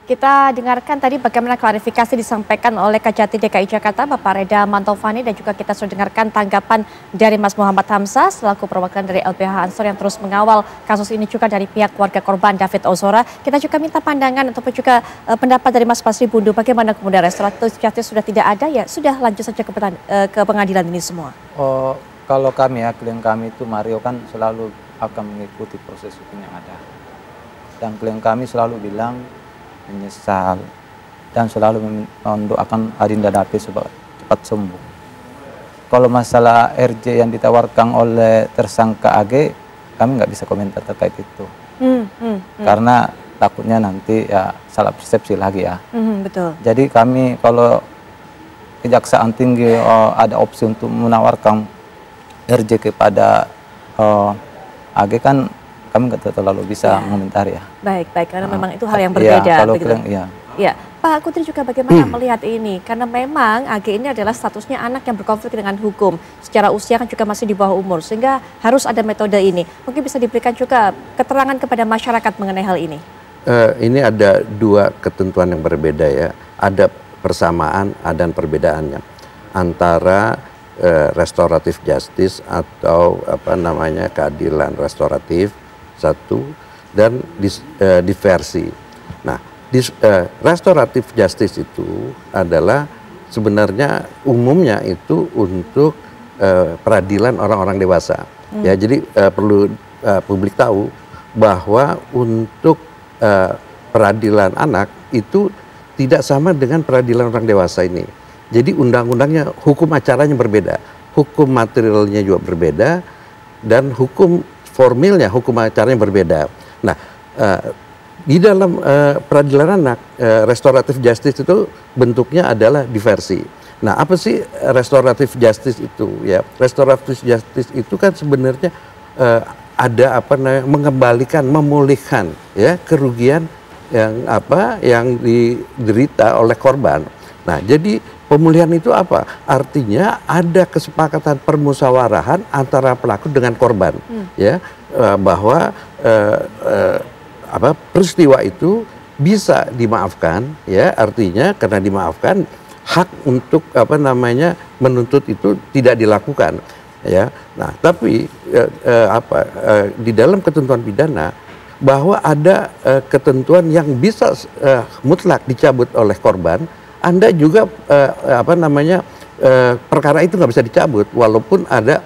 Kita dengarkan tadi bagaimana klarifikasi disampaikan oleh Kajati DKI Jakarta, Bapak Reda Mantovani, dan juga kita sudah dengarkan tanggapan dari Mas Muhammad Hamzah selaku perwakilan dari LBH Ansor yang terus mengawal kasus ini, juga dari pihak keluarga korban David Ozora. Kita juga minta pandangan ataupun juga pendapat dari Mas Basri Bundu, bagaimana kemudian restoratif justice sudah tidak ada, ya sudah lanjut saja ke pengadilan ini semua. Oh, kalau kami ya, klien kami itu Mario kan selalu akan mengikuti proses hukum yang ada. Dan klien kami selalu bilang menyesal dan selalu mendoakan Adinda David supaya cepat sembuh. Kalau masalah RJ yang ditawarkan oleh tersangka AG, kami nggak bisa komentar terkait itu. Karena takutnya nanti ya salah persepsi lagi ya. Betul. Jadi kami kalau Kejaksaan Tinggi ada opsi untuk menawarkan RJ kepada AG, kan kami nggak terlalu bisa mengomentari ya. Baik, karena memang itu hal yang berbeda. Iya, kalau begitu. Ya, Pak Kudri juga bagaimana melihat ini? Karena memang AG ini adalah statusnya anak yang berkonflik dengan hukum. Secara usia kan juga masih di bawah umur, sehingga harus ada metode ini. Mungkin bisa diberikan juga keterangan kepada masyarakat mengenai hal ini. Ini ada dua ketentuan yang berbeda ya. Ada persamaan, ada perbedaannya antara restoratif justice atau apa namanya keadilan restoratif satu, dan diversi. Nah, restoratif justice itu adalah sebenarnya umumnya itu untuk peradilan orang-orang dewasa. Ya, jadi perlu publik tahu bahwa untuk peradilan anak itu tidak sama dengan peradilan orang dewasa ini. Jadi undang-undangnya, hukum acaranya berbeda, hukum materialnya juga berbeda, dan hukum formilnya, hukum acaranya berbeda. Nah, di dalam peradilan anak, restoratif justice itu bentuknya adalah diversi. Nah, apa sih restoratif justice itu? Ya, restoratif justice itu kan sebenarnya ada apa namanya, mengembalikan, memulihkan ya kerugian yang diderita oleh korban. Nah, jadi pemulihan itu apa? Artinya ada kesepakatan permusawarahan antara pelaku dengan korban, ya, bahwa peristiwa itu bisa dimaafkan, ya, artinya karena dimaafkan hak untuk apa namanya menuntut itu tidak dilakukan, ya. Nah, tapi di dalam ketentuan pidana bahwa ada ketentuan yang bisa mutlak dicabut oleh korban. Anda juga perkara itu nggak bisa dicabut walaupun ada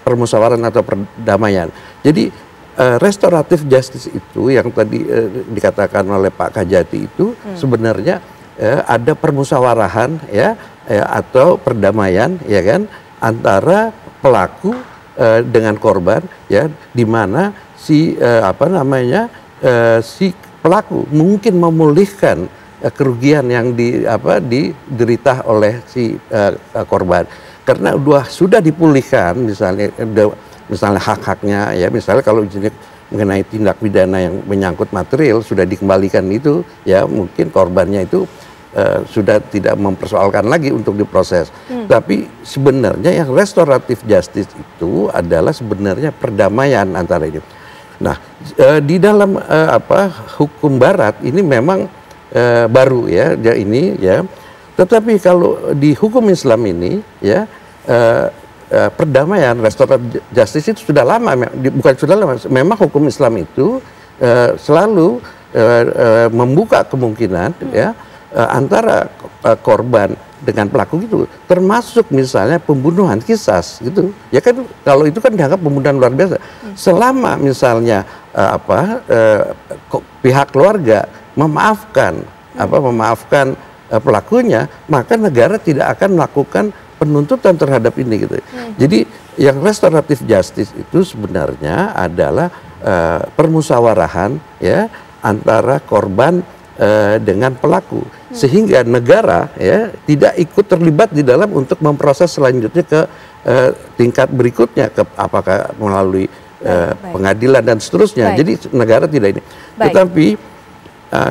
permusyawaratan atau perdamaian. Jadi restoratif justice itu yang tadi dikatakan oleh Pak Kajati itu sebenarnya ada permusyawarahan ya atau perdamaian ya kan antara pelaku dengan korban ya, di mana si si pelaku mungkin memulihkan kerugian yang diderita oleh si korban karena sudah dipulihkan, misalnya hak-haknya ya, misalnya kalau mengenai tindak pidana yang menyangkut material sudah dikembalikan itu ya, mungkin korbannya itu sudah tidak mempersoalkan lagi untuk diproses. Tapi sebenarnya yang restoratif justice itu adalah sebenarnya perdamaian antara ini. Nah, di dalam hukum barat ini memang baru ya ini ya, tetapi kalau di hukum Islam ini ya perdamaian restoratif justice itu sudah lama, bukan sudah lama, memang hukum Islam itu selalu membuka kemungkinan ya antara korban dengan pelaku itu, termasuk misalnya pembunuhan kisas gitu ya kan, kalau itu kan dianggap pembunuhan luar biasa selama misalnya pihak keluarga memaafkan pelakunya, maka negara tidak akan melakukan penuntutan terhadap ini gitu. Jadi yang restoratif justice itu sebenarnya adalah permusawarahan ya antara korban dengan pelaku, sehingga negara ya tidak ikut terlibat di dalam untuk memproses selanjutnya ke tingkat berikutnya, ke apakah melalui pengadilan dan seterusnya. Jadi negara tidak ini. Tetapi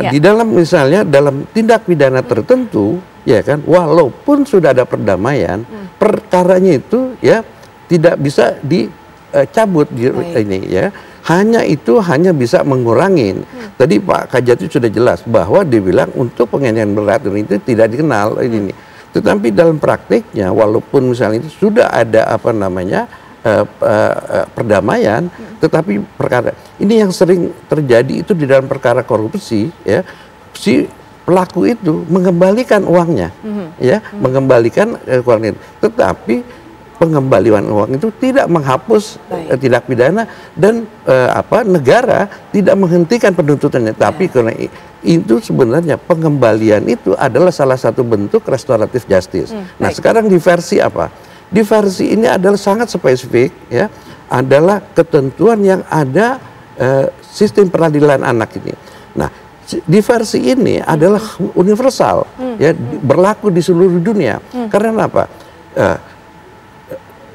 di dalam misalnya dalam tindak pidana tertentu ya kan, walaupun sudah ada perdamaian, perkaranya itu ya tidak bisa dicabut ini ya, hanya bisa mengurangi. Tadi Pak Kajati sudah jelas bahwa dia bilang untuk penganiayaan berat itu tidak dikenal ini. Tetapi dalam praktiknya, walaupun misalnya itu sudah ada perdamaian, tetapi perkara ini yang sering terjadi itu di dalam perkara korupsi, ya, si pelaku itu mengembalikan uangnya, ya, mengembalikan uang itu, tetapi pengembalian uang itu tidak menghapus tindak pidana dan negara tidak menghentikan penuntutannya, tapi karena itu sebenarnya pengembalian itu adalah salah satu bentuk restoratif justice. Nah, sekarang di versi apa? Di versi ini adalah sangat spesifik, ya, adalah ketentuan yang ada sistem peradilan anak ini. Nah, di versi ini adalah universal, ya, berlaku di seluruh dunia. Karena apa?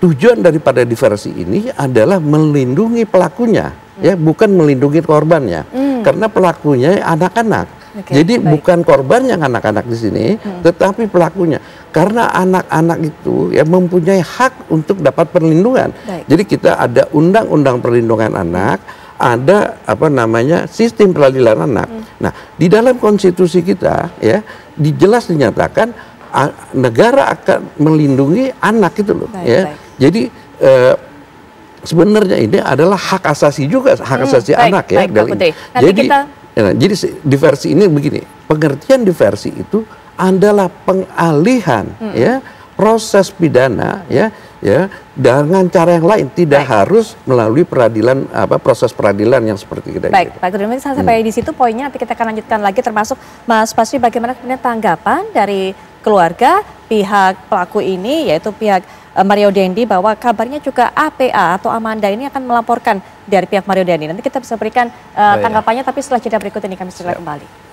Tujuan daripada di versi ini adalah melindungi pelakunya, ya, bukan melindungi korbannya. Karena pelakunya anak-anak. Jadi bukan korban yang anak-anak di sini, tetapi pelakunya. Karena anak-anak itu ya mempunyai hak untuk dapat perlindungan. Jadi kita ada undang-undang perlindungan anak, ada sistem peradilan anak. Nah, di dalam konstitusi kita ya jelas dinyatakan negara akan melindungi anak itu loh. Jadi sebenarnya ini adalah hak asasi juga, hak asasi anak ya. Jadi di versi ini begini, pengertian di versi itu adalah pengalihan ya proses pidana ya dengan cara yang lain, tidak harus melalui peradilan proses peradilan yang seperti kita. Baik, Pak Kudus, sampai di situ poinnya, nanti kita akan lanjutkan lagi, termasuk Mas Basri bagaimana kemudian tanggapan dari keluarga pihak pelaku ini, yaitu pihak Mario Dendi, bahwa kabarnya juga APA atau Amanda ini akan melaporkan dari pihak Mario Dendi. Nanti kita bisa berikan tanggapannya, tapi setelah jeda berikut ini kami segera kembali.